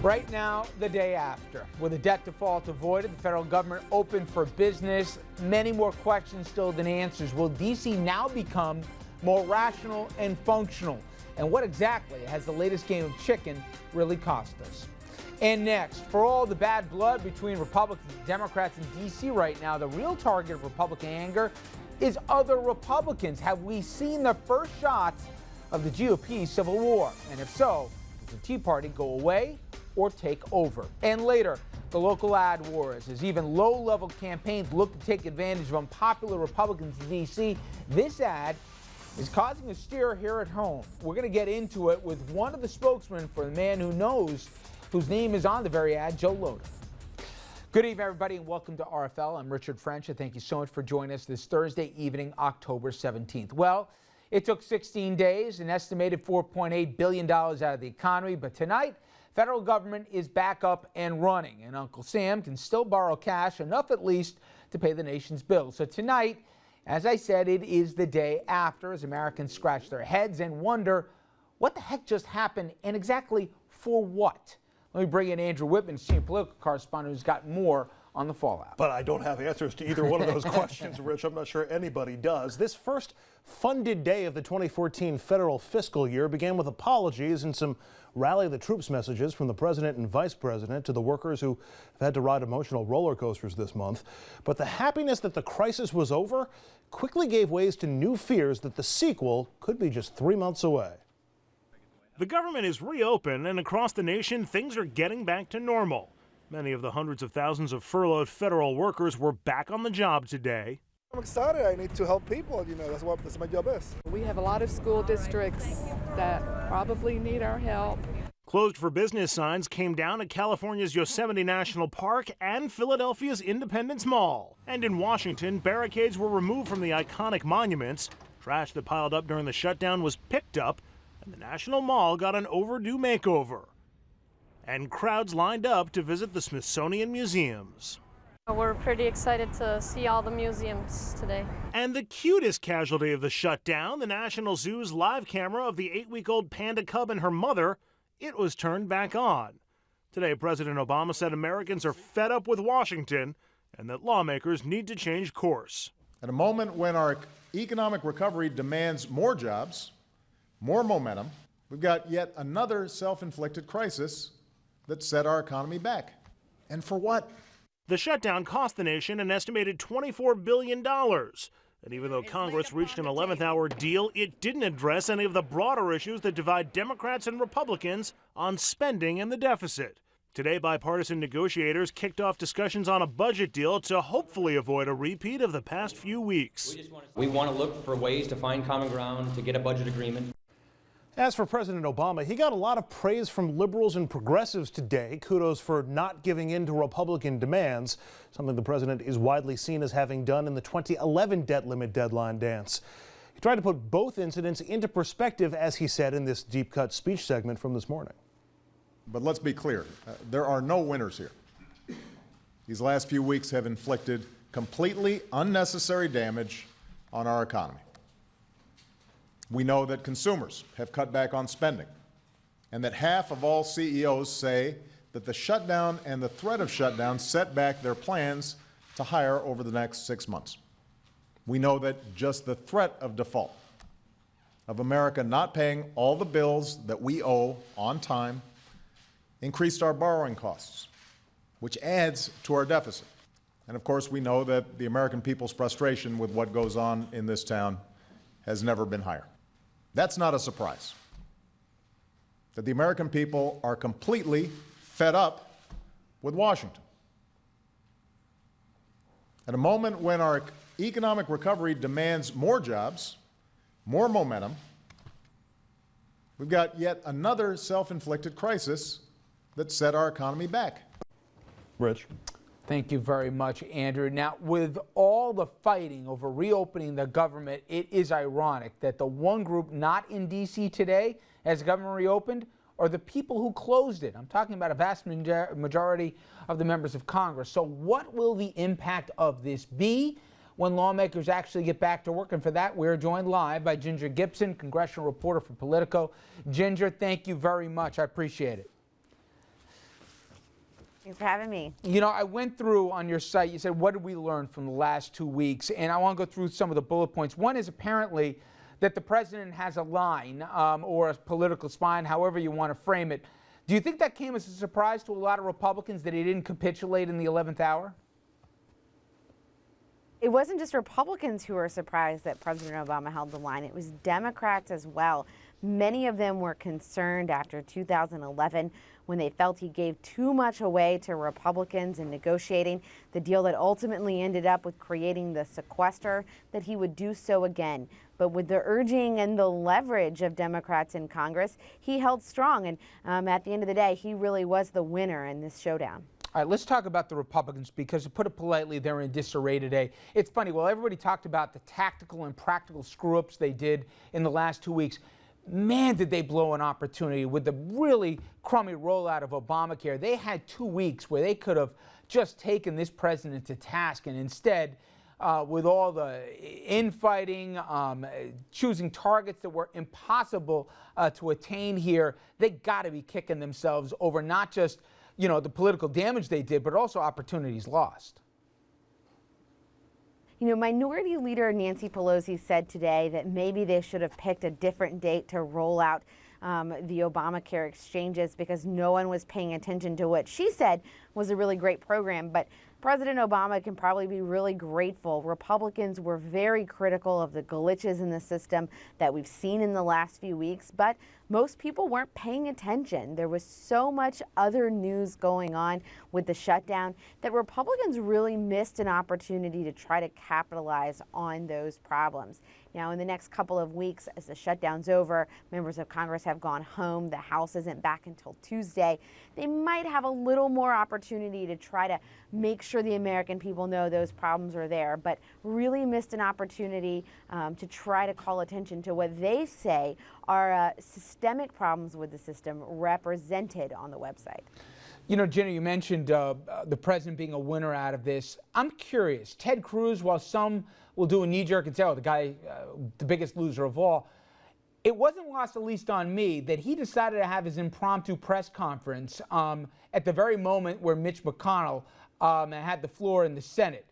Right now, the day after, with a debt default avoided, the federal government open for business. Many more questions still than answers. Will D.C. now become more rational and functional? And what exactly has the latest game of chicken really cost us? And next, for all the bad blood between Republicans and Democrats in D.C. right now, the real target of Republican anger is other Republicans. Have we seen the first shots of the GOP civil war? And if so, does the Tea Party go away or take over? And later, the local ad wars, as even low-level campaigns look to take advantage of unpopular Republicans in D.C. This ad is causing a stir here at home. We're going to get into it with one of the spokesmen for the man who knows, whose name is on the very ad, Joe Loda. Good evening, everybody, and welcome to RFL. I'm Richard French, and thank you so much for joining us this Thursday evening, October 17th. Well, it took 16 days, an estimated $4.8 billion out of the economy, but tonight, federal government is back up and running, and Uncle Sam can still borrow cash, enough at least to pay the nation's bills. So tonight, as I said, it is the day after, as Americans scratch their heads and wonder what the heck just happened and exactly for what. Let me bring in Andrew Whitman, senior political correspondent, who's got more on the fallout. But I don't have answers to either one of those questions, Rich. I'm not sure anybody does. This first funded day of the 2014 federal fiscal year began with apologies and some rally the troops messages from the president and vice president to the workers who have had to ride emotional roller coasters this month. But the happiness that the crisis was over quickly gave way to new fears that the sequel could be just 3 months away. The government is reopened, and across the nation, things are getting back to normal. Many of the hundreds of thousands of furloughed federal workers were back on the job today. I'm excited. I need to help people. That's my job is. We have a lot of school districts that probably need our help. Closed for business signs came down at California's Yosemite National Park and Philadelphia's Independence Mall. And in Washington, barricades were removed from the iconic monuments. Trash that piled up during the shutdown was picked up, and the National Mall got an overdue makeover. And crowds lined up to visit the Smithsonian museums. We're pretty excited to see all the museums today. And the cutest casualty of the shutdown, the National Zoo's live camera of the 8-week-old panda cub and her mother, it was turned back on. Today, President Obama said Americans are fed up with Washington and that lawmakers need to change course. At a moment when our economic recovery demands more jobs, more momentum, we've got yet another self-inflicted crisis that set our economy back. And for what? The shutdown cost the nation an estimated $24 billion. And even though Congress reached an 11th-hour deal, it didn't address any of the broader issues that divide Democrats and Republicans on spending and the deficit. Today, bipartisan negotiators kicked off discussions on a budget deal to hopefully avoid a repeat of the past few weeks. We want to look for ways to find common ground, to get a budget agreement. As for President Obama, he got a lot of praise from liberals and progressives today. Kudos for not giving in to Republican demands, something the president is widely seen as having done in the 2011 debt limit deadline dance. He tried to put both incidents into perspective, as he said in this deep-cut speech segment from this morning. But let's be clear, there are no winners here. These last few weeks have inflicted completely unnecessary damage on our economy. We know that consumers have cut back on spending, and that half of all CEOs say that the shutdown and the threat of shutdown set back their plans to hire over the next 6 months. We know that just the threat of default, of America not paying all the bills that we owe on time, increased our borrowing costs, which adds to our deficit. And of course, we know that the American people's frustration with what goes on in this town has never been higher. That's not a surprise. That the American people are completely fed up with Washington. At a moment when our economic recovery demands more jobs, more momentum, we've got yet another self-inflicted crisis that set our economy back. Rich. Thank you very much, Andrew. Now, with all the fighting over reopening the government, it is ironic that the one group not in D.C. today, as the government reopened, are the people who closed it. I'm talking about a vast majority of the members of Congress. So what will the impact of this be when lawmakers actually get back to work? And for that, we're joined live by Ginger Gibson, congressional reporter for Politico. Ginger, thank you very much. I appreciate it. Thanks for having me. You know, I went through on your site, you said, what did we learn from the last 2 weeks? And I want to go through some of the bullet points. One is apparently that the president has a line or a political spine, however you want to frame it. Do you think that came as a surprise to a lot of Republicans that he didn't capitulate in the 11th hour? It wasn't just Republicans who were surprised that President Obama held the line. It was Democrats as well. Many of them were concerned after 2011 when they felt he gave too much away to Republicans in negotiating the deal that ultimately ended up with creating the sequester, that he would do so again. But with the urging and the leverage of Democrats in Congress, he held strong. And at the end of the day, he really was the winner in this showdown. All right, let's talk about the Republicans because, to put it politely, they're in disarray today. It's funny, well, everybody talked about the tactical and practical screw-ups they did in the last 2 weeks. Man, did they blow an opportunity with the really crummy rollout of Obamacare. They had 2 weeks where they could have just taken this president to task, and instead, with all the infighting, choosing targets that were impossible to attain here, they got to be kicking themselves over not just the political damage they did, but also opportunities lost. Minority Leader Nancy Pelosi said today that maybe they should have picked a different date to roll out the Obamacare exchanges because no one was paying attention to what she said was a really great program. But President Obama can probably be really grateful. Republicans were very critical of the glitches in the system that we've seen in the last few weeks, but most people weren't paying attention. There was so much other news going on with the shutdown that Republicans really missed an opportunity to try to capitalize on those problems. Now, in the next couple of weeks, as the shutdown's over, members of Congress have gone home, the House isn't back until Tuesday, they might have a little more opportunity to try to make sure the American people know those problems are there, but really missed an opportunity to try to call attention to what they say are systemic problems with the system represented on the website. Jenna, you mentioned the president being a winner out of this. I'm curious, Ted Cruz, while some will do a knee-jerk and say, oh, the guy, the biggest loser of all, it wasn't lost, at least on me, that he decided to have his impromptu press conference at the very moment where Mitch McConnell had the floor in the Senate.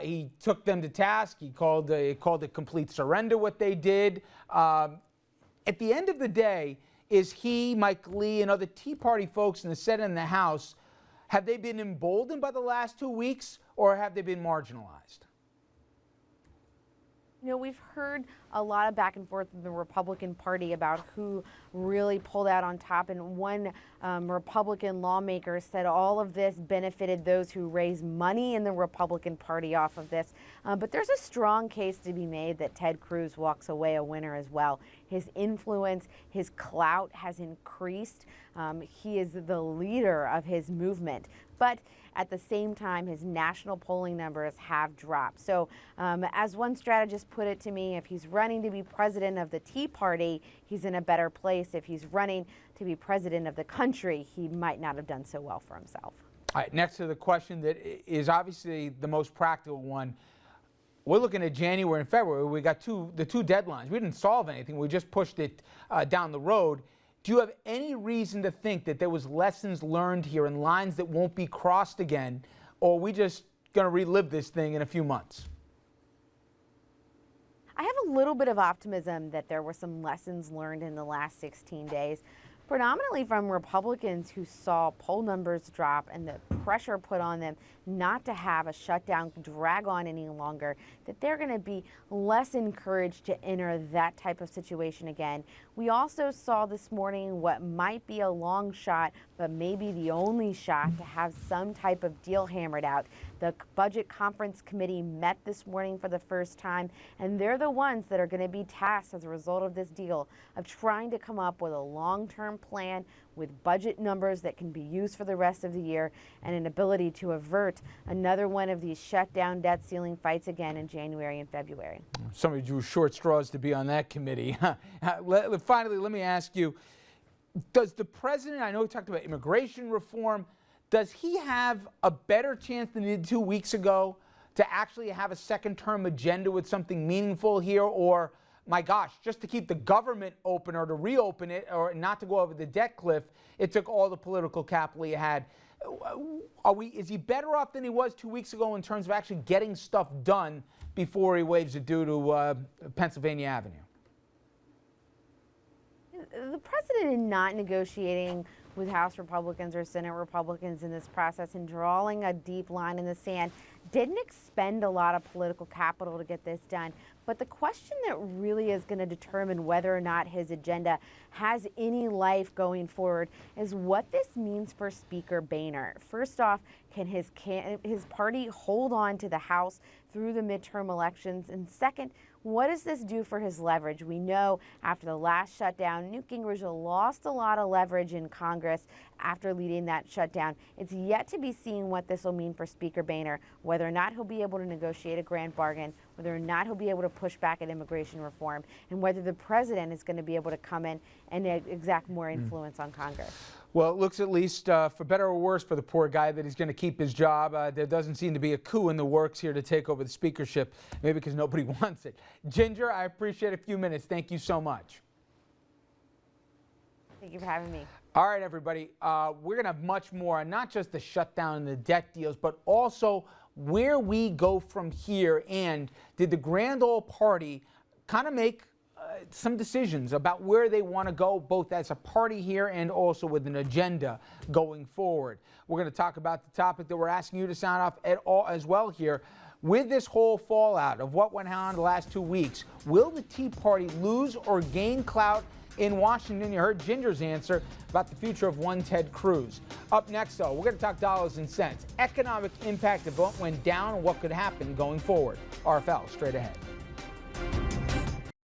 He took them to task. He called it complete surrender what they did. At the end of the day, is he, Mike Lee, and other Tea Party folks in the Senate and the House, have they been emboldened by the last 2 weeks, or have they been marginalized? We've heard a lot of back and forth in the Republican Party about who really pulled out on top. And one Republican lawmaker said all of this benefited those who raise money in the Republican Party off of this. But there's a strong case to be made that Ted Cruz walks away a winner as well. His influence, his clout has increased. He is the leader of his movement. But at the same time, his national polling numbers have dropped. So as one strategist put it to me, if he's running to be president of the Tea Party, he's in a better place. If he's running to be president of the country, he might not have done so well for himself. All right, next to the question that is obviously the most practical one. We're looking at January and February. We got the two deadlines. We didn't solve anything. We just pushed it down the road. Do you have any reason to think that there was lessons learned here and lines that won't be crossed again, or are we just going to relive this thing in a few months? I have a little bit of optimism that there were some lessons learned in the last 16 days, predominantly from Republicans who saw poll numbers drop and the pressure put on them not to have a shutdown drag on any longer, that they're going to be less encouraged to enter that type of situation again. We also saw this morning what might be a long shot, but maybe the only shot to have some type of deal hammered out. The Budget Conference Committee met this morning for the first time, and they're the ones that are going to be tasked as a result of this deal of trying to come up with a long-term plan with budget numbers that can be used for the rest of the year and an ability to avert another one of these shutdown debt ceiling fights again in January and February. Somebody drew short straws to be on that committee. Finally, let me ask you, does the president, I know we talked about immigration reform, does he have a better chance than he did 2 weeks ago to actually have a second-term agenda with something meaningful here? Or, my gosh, just to keep the government open or to reopen it or not to go over the debt cliff, it took all the political capital he had. Is he better off than he was 2 weeks ago in terms of actually getting stuff done before he waves adieu to Pennsylvania Avenue? The president, in not negotiating with House Republicans or Senate Republicans in this process and drawing a deep line in the sand, didn't expend a lot of political capital to get this done. But the question that really is going to determine whether or not his agenda has any life going forward is what this means for Speaker Boehner. First off, can his party hold on to the House through the midterm elections? And second, what does this do for his leverage? We know after the last shutdown, Newt Gingrich lost a lot of leverage in Congress after leading that shutdown. It's yet to be seen what this will mean for Speaker Boehner, whether or not he'll be able to negotiate a grand bargain, whether or not he'll be able to push back at immigration reform, and whether the president is going to be able to come in and exact more influence on Congress. Well, it looks, at least for better or worse for the poor guy, that he's going to keep his job. There doesn't seem to be a coup in the works here to take over the speakership, maybe because nobody wants it. Ginger, I appreciate a few minutes. Thank you so much. Thank you for having me. All right, everybody. We're going to have much more on not just the shutdown and the debt deals, but also where we go from here. And did the Grand Ole Party kind of make some decisions about where they want to go, both as a party here and also with an agenda going forward? We're going to talk about the topic that we're asking you to sound off at all as well here. With this whole fallout of what went on the last 2 weeks, will the Tea Party lose or gain clout in Washington? You heard Ginger's answer about the future of one Ted Cruz. Up next, though, we're going to talk dollars and cents, economic impact of what went down and what could happen going forward. RFL, straight ahead.